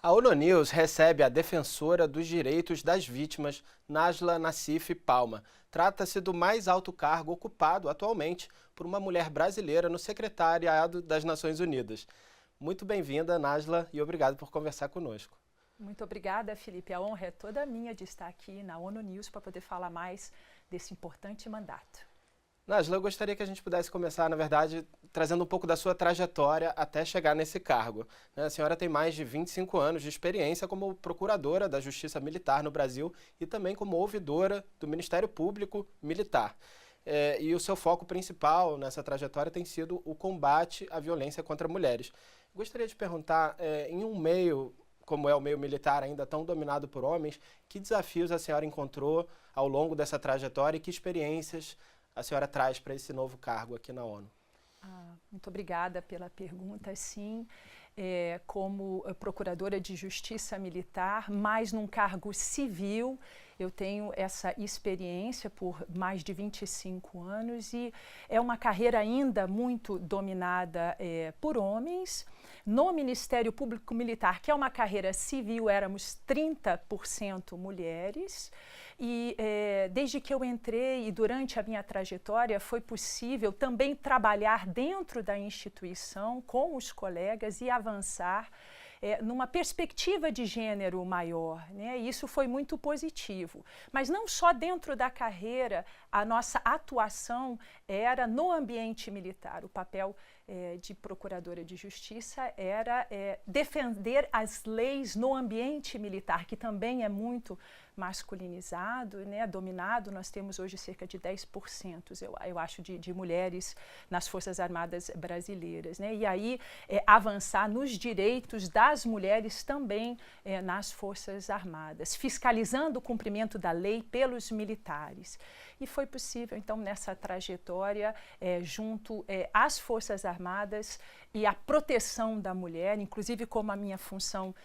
A ONU News recebe a defensora dos direitos das vítimas, Najla Nassif Palma. Trata-se do mais alto cargo ocupado atualmente por uma mulher brasileira no Secretariado das Nações Unidas. Muito bem-vinda, Najla, e obrigado por conversar conosco. Muito obrigada, Felipe. A honra é toda minha de estar aqui na ONU News para poder falar mais desse importante mandato. Najla, eu gostaria que a gente pudesse começar, na verdade, trazendo um pouco da sua trajetória até chegar nesse cargo. A senhora tem mais de 25 anos de experiência como procuradora da Justiça Militar no Brasil e também como ouvidora do Ministério Público Militar. E o seu foco principal nessa trajetória tem sido o combate à violência contra mulheres. Gostaria de perguntar, em um meio como é o meio militar ainda tão dominado por homens, que desafios a senhora encontrou ao longo dessa trajetória e que experiências a senhora traz para esse novo cargo aqui na ONU? Muito obrigada pela pergunta. Sim, como procuradora de Justiça Militar, mas num cargo civil, eu tenho essa experiência por mais de 25 anos e é uma carreira ainda muito dominada por homens. No Ministério Público Militar, que é uma carreira civil, éramos 30% mulheres. E desde que eu entrei e durante a minha trajetória foi possível também trabalhar dentro da instituição com os colegas e avançar numa perspectiva de gênero maior, né? E isso foi muito positivo. Mas não só dentro da carreira, a nossa atuação era no ambiente militar. O papel de procuradora de justiça era defender as leis no ambiente militar, que também é muito masculinizado, né, dominado. Nós temos hoje cerca de 10%, eu acho, de mulheres nas Forças Armadas brasileiras, né? E aí avançar nos direitos das mulheres também nas Forças Armadas, fiscalizando o cumprimento da lei pelos militares. E foi possível, então, nessa trajetória, junto às Forças Armadas e a proteção da mulher, inclusive como a minha função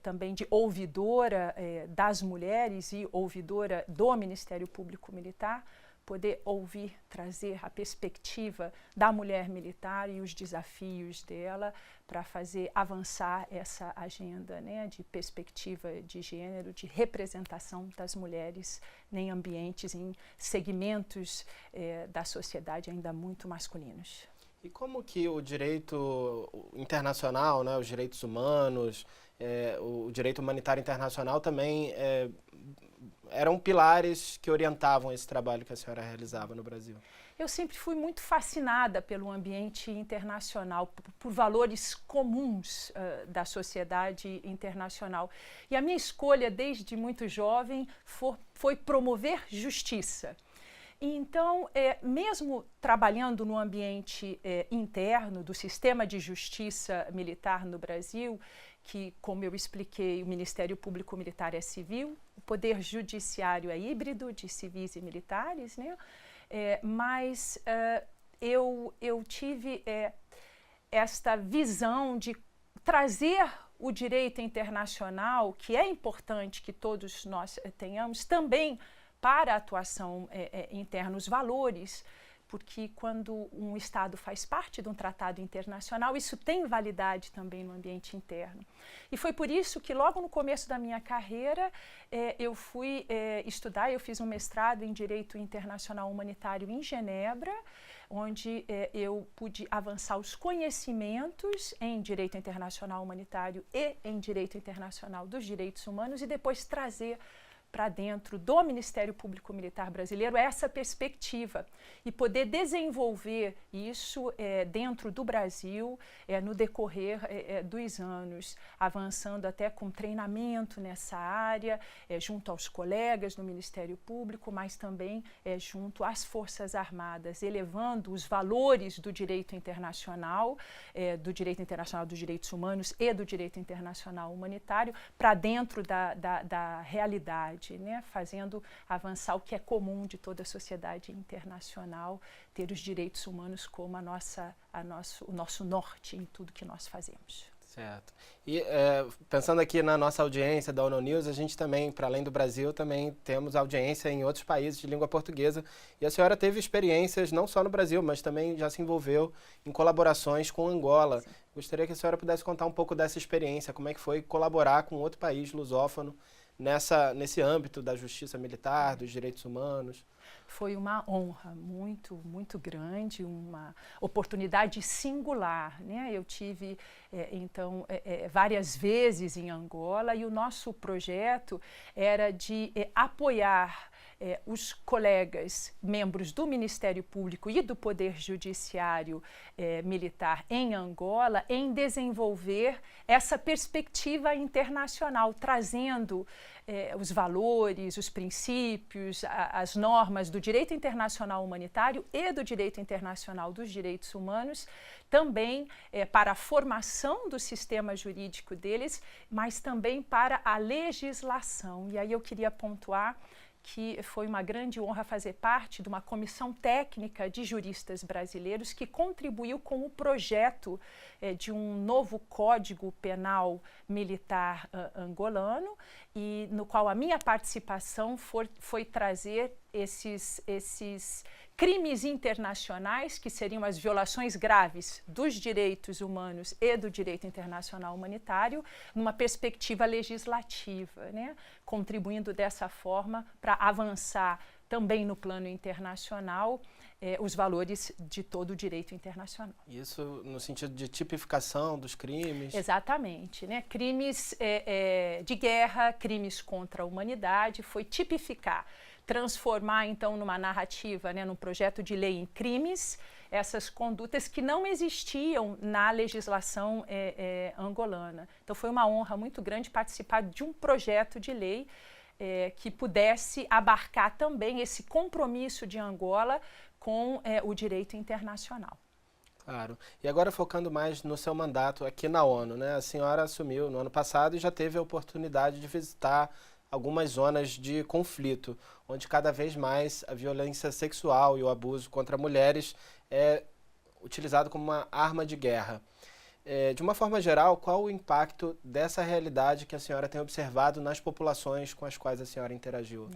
também de ouvidora das mulheres e ouvidora do Ministério Público Militar, poder ouvir, trazer a perspectiva da mulher militar e os desafios dela para fazer avançar essa agenda, né, de perspectiva de gênero, de representação das mulheres em ambientes, em segmentos da sociedade ainda muito masculinos. E como que o direito internacional, né, os direitos humanos, o direito humanitário internacional também eram pilares que orientavam esse trabalho que a senhora realizava no Brasil? Eu sempre fui muito fascinada pelo ambiente internacional, por valores comuns da sociedade internacional. E a minha escolha, desde muito jovem, foi promover justiça. Então, mesmo trabalhando no ambiente interno do sistema de justiça militar no Brasil, que, como eu expliquei, o Ministério Público Militar é civil, o Poder Judiciário é híbrido de civis e militares, né? Mas eu tive esta visão de trazer o direito internacional, que é importante que todos nós tenhamos, também para a atuação interna, os valores, porque quando um Estado faz parte de um tratado internacional, isso tem validade também no ambiente interno. E foi por isso que logo no começo da minha carreira eu fui estudar, eu fiz um mestrado em Direito Internacional Humanitário em Genebra, onde eu pude avançar os conhecimentos em Direito Internacional Humanitário e em Direito Internacional dos Direitos Humanos e depois trazer para dentro do Ministério Público Militar brasileiro essa perspectiva e poder desenvolver isso dentro do Brasil no decorrer dos anos, avançando até com treinamento nessa área, junto aos colegas no Ministério Público, mas também junto às Forças Armadas, elevando os valores do direito internacional dos direitos humanos e do direito internacional humanitário para dentro da realidade, né, fazendo avançar o que é comum de toda a sociedade internacional, ter os direitos humanos como o nosso norte em tudo que nós fazemos. Certo. E pensando aqui na nossa audiência da ONU News, a gente também, para além do Brasil, também temos audiência em outros países de língua portuguesa. E a senhora teve experiências não só no Brasil, mas também já se envolveu em colaborações com Angola. Sim. Gostaria que a senhora pudesse contar um pouco dessa experiência, como é que foi colaborar com outro país lusófono nesse âmbito da justiça militar, dos direitos humanos. Foi uma honra muito, muito grande, uma oportunidade singular, né? Eu tive, várias vezes em Angola e o nosso projeto era de apoiar os colegas membros do Ministério Público e do Poder Judiciário Militar em Angola em desenvolver essa perspectiva internacional, trazendo os valores, os princípios, as normas do direito internacional humanitário e do direito internacional dos direitos humanos, também para a formação do sistema jurídico deles, mas também para a legislação. E aí eu queria pontuar que foi uma grande honra fazer parte de uma comissão técnica de juristas brasileiros que contribuiu com o projeto de um novo Código Penal Militar angolano, e no qual a minha participação foi trazer esses crimes internacionais, que seriam as violações graves dos direitos humanos e do direito internacional humanitário, numa perspectiva legislativa, né? Contribuindo dessa forma para avançar também no plano internacional os valores de todo o direito internacional. Isso no sentido de tipificação dos crimes? Exatamente, né? Crimes de guerra, crimes contra a humanidade, foi tipificar, transformar então numa narrativa, né, num projeto de lei em crimes, essas condutas que não existiam na legislação angolana. Então foi uma honra muito grande participar de um projeto de lei que pudesse abarcar também esse compromisso de Angola com o direito internacional. Claro. E agora focando mais no seu mandato aqui na ONU, né? A senhora assumiu no ano passado e já teve a oportunidade de visitar algumas zonas de conflito, onde cada vez mais a violência sexual e o abuso contra mulheres é utilizado como uma arma de guerra. De uma forma geral, qual o impacto dessa realidade que a senhora tem observado nas populações com as quais a senhora interagiu?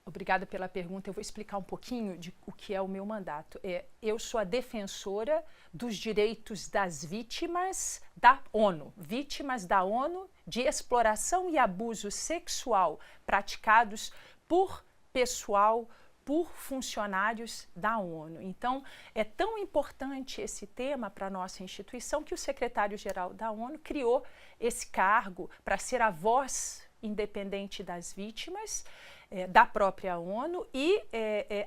Obrigada pela pergunta. Eu vou explicar um pouquinho de o que é o meu mandato. Eu sou a defensora dos direitos das vítimas da ONU, de exploração e abuso sexual praticados por pessoal, por funcionários da ONU. Então, é tão importante esse tema para a nossa instituição que o secretário-geral da ONU criou esse cargo para ser a voz independente das vítimas da própria ONU e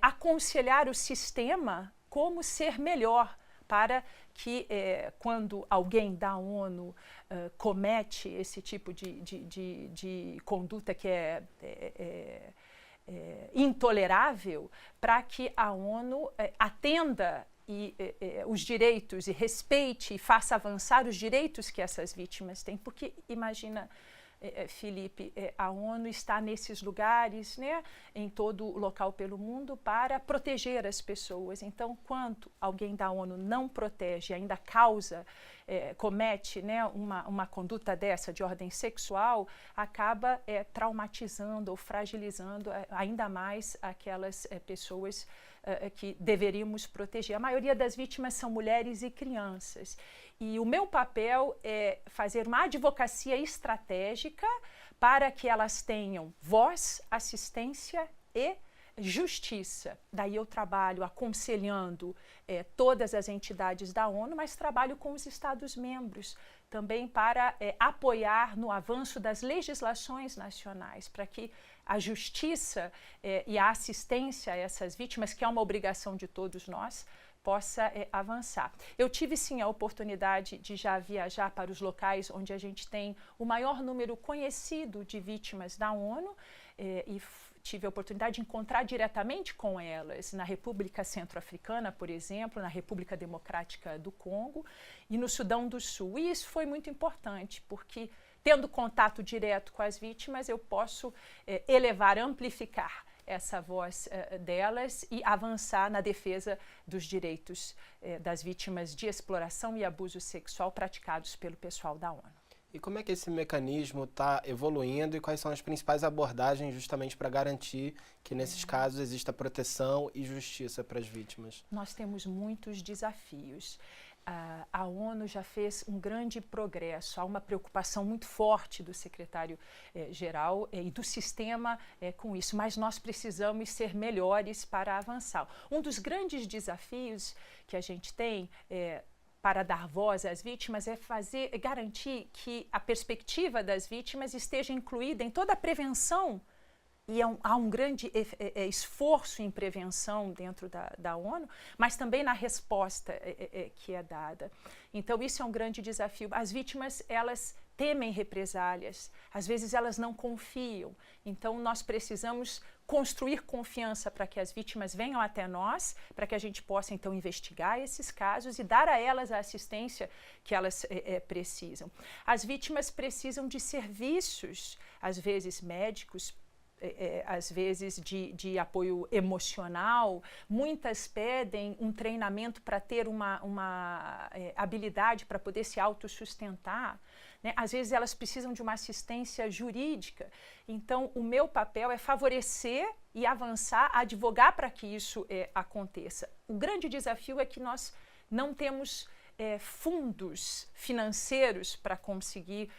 aconselhar o sistema como ser melhor para que quando alguém da ONU comete esse tipo de conduta que é intolerável, para que a ONU atenda os direitos e respeite e faça avançar os direitos que essas vítimas têm, porque imagina, Felipe, a ONU está nesses lugares, né, em todo o local pelo mundo para proteger as pessoas. Então, quando alguém da ONU não protege, ainda comete, né, uma conduta dessa de ordem sexual, acaba traumatizando ou fragilizando ainda mais aquelas pessoas que deveríamos proteger. A maioria das vítimas são mulheres e crianças. E o meu papel é fazer uma advocacia estratégica para que elas tenham voz, assistência e justiça. Daí eu trabalho aconselhando todas as entidades da ONU, mas trabalho com os Estados-membros também para apoiar no avanço das legislações nacionais, para que a justiça e a assistência a essas vítimas, que é uma obrigação de todos nós, possa avançar. Eu tive sim a oportunidade de já viajar para os locais onde a gente tem o maior número conhecido de vítimas da ONU e tive a oportunidade de encontrar diretamente com elas na República Centro-Africana, por exemplo, na República Democrática do Congo e no Sudão do Sul. E isso foi muito importante, porque tendo contato direto com as vítimas, eu posso amplificar essa voz delas e avançar na defesa dos direitos das vítimas de exploração e abuso sexual praticados pelo pessoal da ONU. E como é que esse mecanismo está evoluindo e quais são as principais abordagens justamente para garantir que nesses casos exista proteção e justiça para as vítimas? Nós temos muitos desafios. A ONU já fez um grande progresso, há uma preocupação muito forte do secretário-geral e do sistema com isso, mas nós precisamos ser melhores para avançar. Um dos grandes desafios que a gente tem para dar voz às vítimas é garantir que a perspectiva das vítimas esteja incluída em toda a prevenção. E há um grande esforço em prevenção dentro da ONU, mas também na resposta que é dada. Então, isso é um grande desafio. As vítimas, elas temem represálias, às vezes elas não confiam. Então, nós precisamos construir confiança para que as vítimas venham até nós, para que a gente possa, então, investigar esses casos e dar a elas a assistência que elas precisam. As vítimas precisam de serviços, às vezes médicos, às vezes de apoio emocional, muitas pedem um treinamento para ter uma habilidade para poder se autossustentar, né? Às vezes elas precisam de uma assistência jurídica. Então, o meu papel é favorecer e avançar, advogar para que isso aconteça. O grande desafio é que nós não temos fundos financeiros para conseguir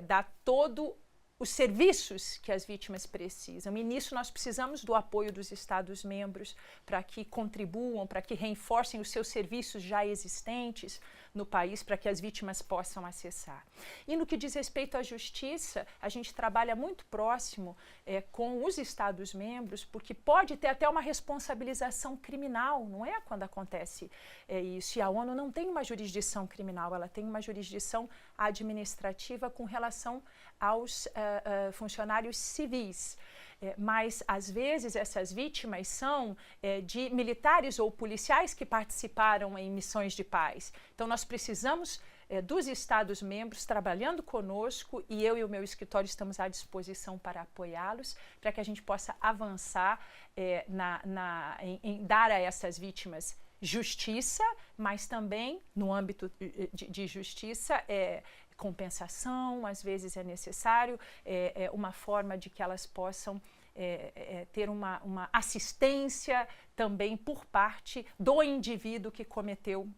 dar todo os serviços que as vítimas precisam. E nisso nós precisamos do apoio dos Estados-membros para que contribuam, para que reforcem os seus serviços já existentes no país, para que as vítimas possam acessar. E no que diz respeito à justiça, a gente trabalha muito próximo com os Estados-membros, porque pode ter até uma responsabilização criminal, não é? Quando acontece isso. E a ONU não tem uma jurisdição criminal, ela tem uma jurisdição administrativa com relação aos funcionários civis. Mas, às vezes, essas vítimas são de militares ou policiais que participaram em missões de paz. Então, nós precisamos dos Estados-membros trabalhando conosco e eu e o meu escritório estamos à disposição para apoiá-los, para que a gente possa avançar em dar a essas vítimas justiça, mas também, no âmbito de justiça, compensação, às vezes é necessário, uma forma de que elas possam ter uma assistência também por parte do indivíduo que cometeu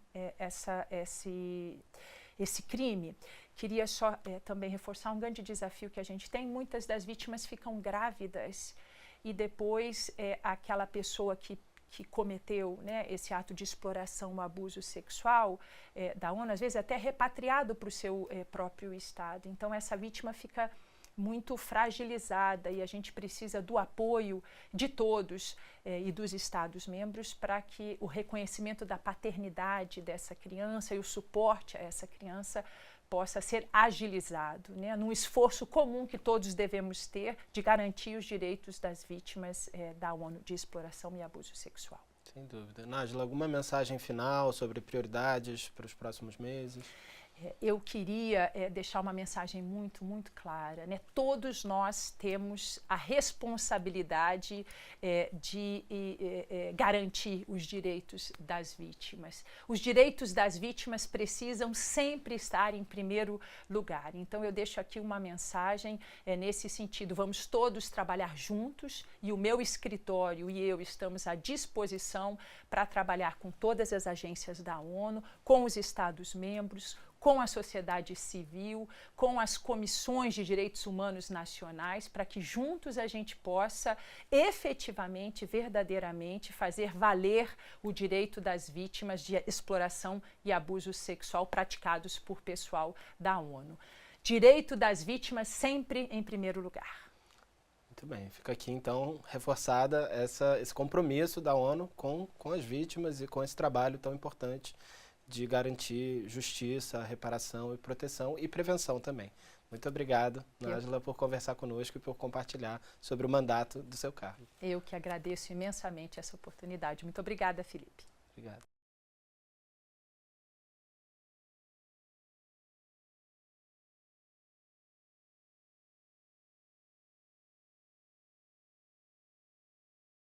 esse crime. Queria só também reforçar um grande desafio que a gente tem. Muitas das vítimas ficam grávidas e depois aquela pessoa que cometeu, né, esse ato de exploração, abuso sexual da ONU, às vezes até repatriado para o seu próprio estado. Então, essa vítima fica muito fragilizada e a gente precisa do apoio de todos e dos Estados-membros para que o reconhecimento da paternidade dessa criança e o suporte a essa criança possa ser agilizado, né, num esforço comum que todos devemos ter de garantir os direitos das vítimas da ONU de exploração e abuso sexual. Sem dúvida. Nájila, alguma mensagem final sobre prioridades para os próximos meses? Eu queria deixar uma mensagem muito, muito clara, né? Todos nós temos a responsabilidade de garantir os direitos das vítimas. Os direitos das vítimas precisam sempre estar em primeiro lugar. Então, eu deixo aqui uma mensagem nesse sentido. Vamos todos trabalhar juntos e o meu escritório e eu estamos à disposição para trabalhar com todas as agências da ONU, com os Estados-membros, com a sociedade civil, com as comissões de direitos humanos nacionais, para que juntos a gente possa efetivamente, verdadeiramente, fazer valer o direito das vítimas de exploração e abuso sexual praticados por pessoal da ONU. Direito das vítimas sempre em primeiro lugar. Muito bem, fica aqui então reforçada esse compromisso da ONU com as vítimas e com esse trabalho tão importante de garantir justiça, reparação e proteção e prevenção também. Muito obrigado, Nájila, por conversar conosco e por compartilhar sobre o mandato do seu cargo. Eu que agradeço imensamente essa oportunidade. Muito obrigada, Felipe. Obrigado.